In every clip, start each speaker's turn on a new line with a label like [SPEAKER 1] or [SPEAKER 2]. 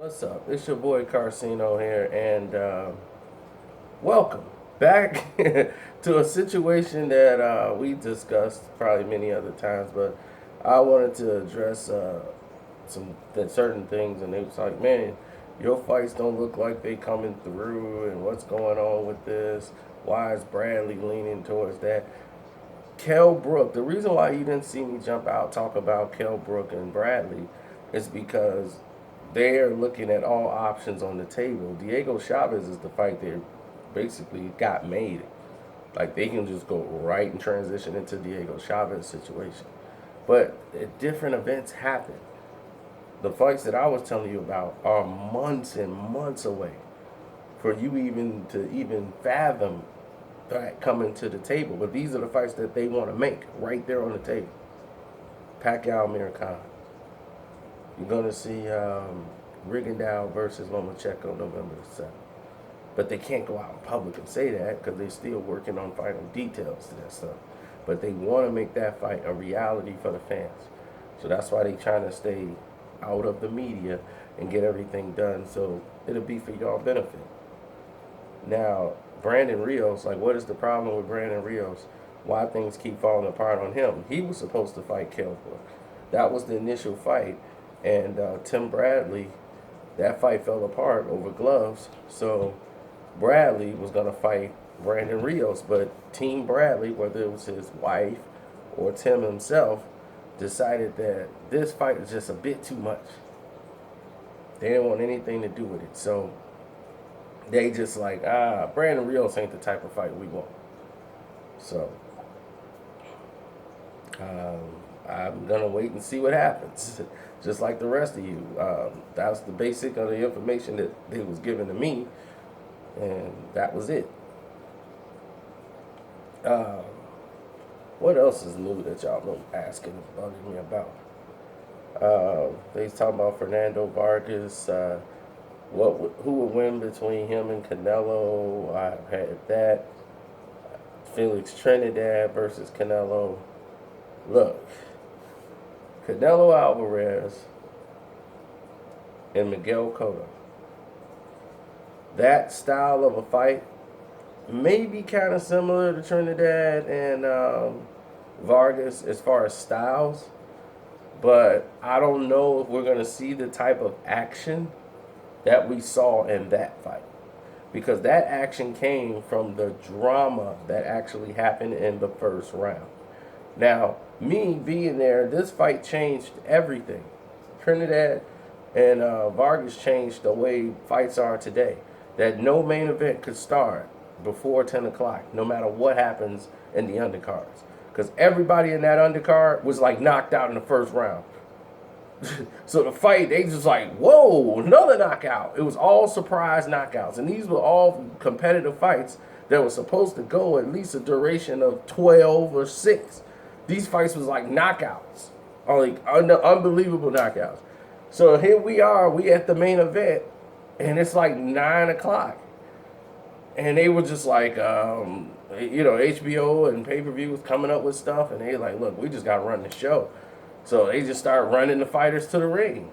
[SPEAKER 1] What's up? It's your boy Carcino here, and welcome back to a situation that we discussed probably many other times, but I wanted to address certain things, and it was like, man, your fights don't look like they coming through, and what's going on with this? Why is Bradley leaning towards that? Kell Brook. The reason why you didn't see me jump out talk about Kell Brook and Bradley is because they're looking at all options on the table. Diego Chavez is the fight they basically got made. Like they can just go right and transition into Diego Chavez situation. But different events happen. The fights that I was telling you about are months and months away for you even fathom that coming to the table. But these are the fights that they want to make right there on the table. Pacquiao, Amir Khan. You're going to see Rigondeaux versus Lomachenko November the 7th. But they can't go out in public and say that because they're still working on final details to that stuff. But they want to make that fight a reality for the fans. So that's why they're trying to stay out of the media and get everything done so it'll be for y'all benefit. Now, Brandon Rios, like what is the problem with Brandon Rios? Why things keep falling apart on him? He was supposed to fight Kell Brook. That was the initial fight. And Tim Bradley, that fight fell apart over gloves. So Bradley was going to fight Brandon Rios. But Team Bradley, whether it was his wife or Tim himself, decided that this fight is just a bit too much. They didn't want anything to do with it. So they just like, Brandon Rios ain't the type of fight we want. So I'm going to wait and see what happens. Just like the rest of you. That's the basic of the information that they was given to me. And that was it. What else is new that y'all been asking me about? They talking about Fernando Vargas. Who would win between him and Canelo? I've had that. Felix Trinidad versus Canelo. Look, Canelo Alvarez and Miguel Cotto. That style of a fight may be kind of similar to Trinidad and Vargas as far as styles, but I don't know if we're going to see the type of action that we saw in that fight, because that action came from the drama that actually happened in the first round. Now, me being there, this fight changed everything. Trinidad and Vargas changed the way fights are today. That no main event could start before 10 o'clock, no matter what happens in the undercards. Because everybody in that undercard was like knocked out in the first round. So the fight, they just like, whoa, another knockout. It was all surprise knockouts. And these were all competitive fights that were supposed to go at least a duration of 12 or 6. These fights was like knockouts, like unbelievable knockouts. So here we are, we at the main event, and it's like 9 o'clock. And they were just like, HBO and pay-per-view was coming up with stuff, and they like, look, we just got to run the show. So they just start running the fighters to the ring.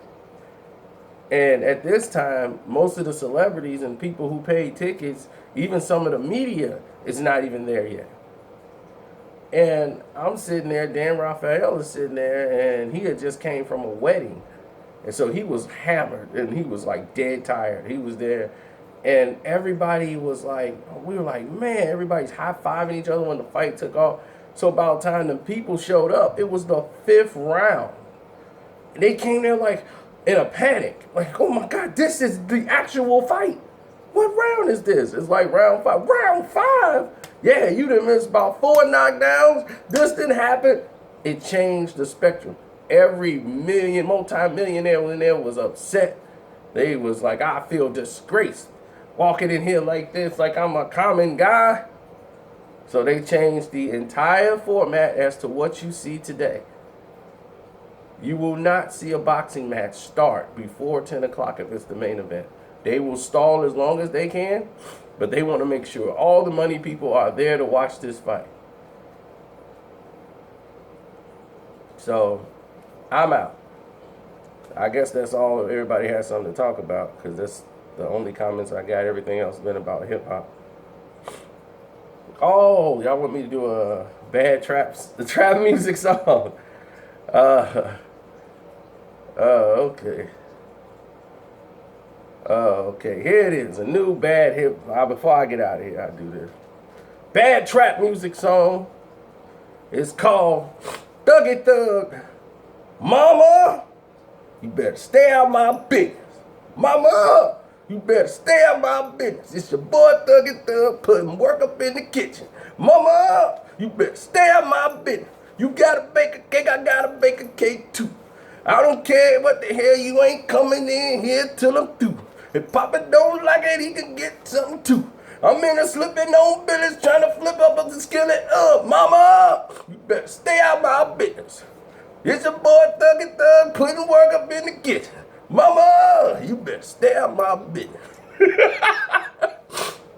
[SPEAKER 1] And at this time, most of the celebrities and people who paid tickets, even some of the media, is not even there yet. And I'm sitting there, Dan Rafael is sitting there, and he had just came from a wedding. And so he was hammered, and he was like dead tired. He was there, and everybody was like, we were like, man, everybody's high-fiving each other when the fight took off. So about the time the people showed up, it was the 5th round. They came there like in a panic. Like, oh my God, this is the actual fight. What round is this? It's like round 5. Round 5? Yeah, you done missed about 4 knockdowns. This didn't happen. It changed the spectrum. Every multi-millionaire in there was upset. They was like, I feel disgraced walking in here like this, like I'm a common guy. So they changed the entire format as to what you see today. You will not see a boxing match start before 10 o'clock if it's the main event. They will stall as long as they can, but they want to make sure all the money people are there to watch this fight. So, I'm out. I guess that's all. Everybody has something to talk about because that's the only comments I got. Everything else has been about hip hop. Oh, y'all want me to do a the trap music song? Uh, okay. Okay. Here it is, a new bad hip. Before I get out of here, I'll do this. Bad trap music song. It's called Thuggy Thug. Mama, you better stay out my business. Mama, you better stay out my business. It's your boy Thuggy Thug putting work up in the kitchen. Mama, you better stay out my business. You gotta bake a cake, I gotta bake a cake too. I don't care what the hell, you ain't coming in here till I'm through. If Papa don't like it, he can get something too. I'm in a slipping on business, trying to flip up the skillet up. Mama, you better stay out my business. It's your boy Thuggy Thug putting work up in the kitchen. Mama, you better stay out my business.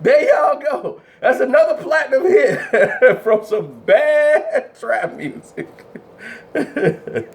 [SPEAKER 1] There y'all go. That's another platinum hit from some bad trap music.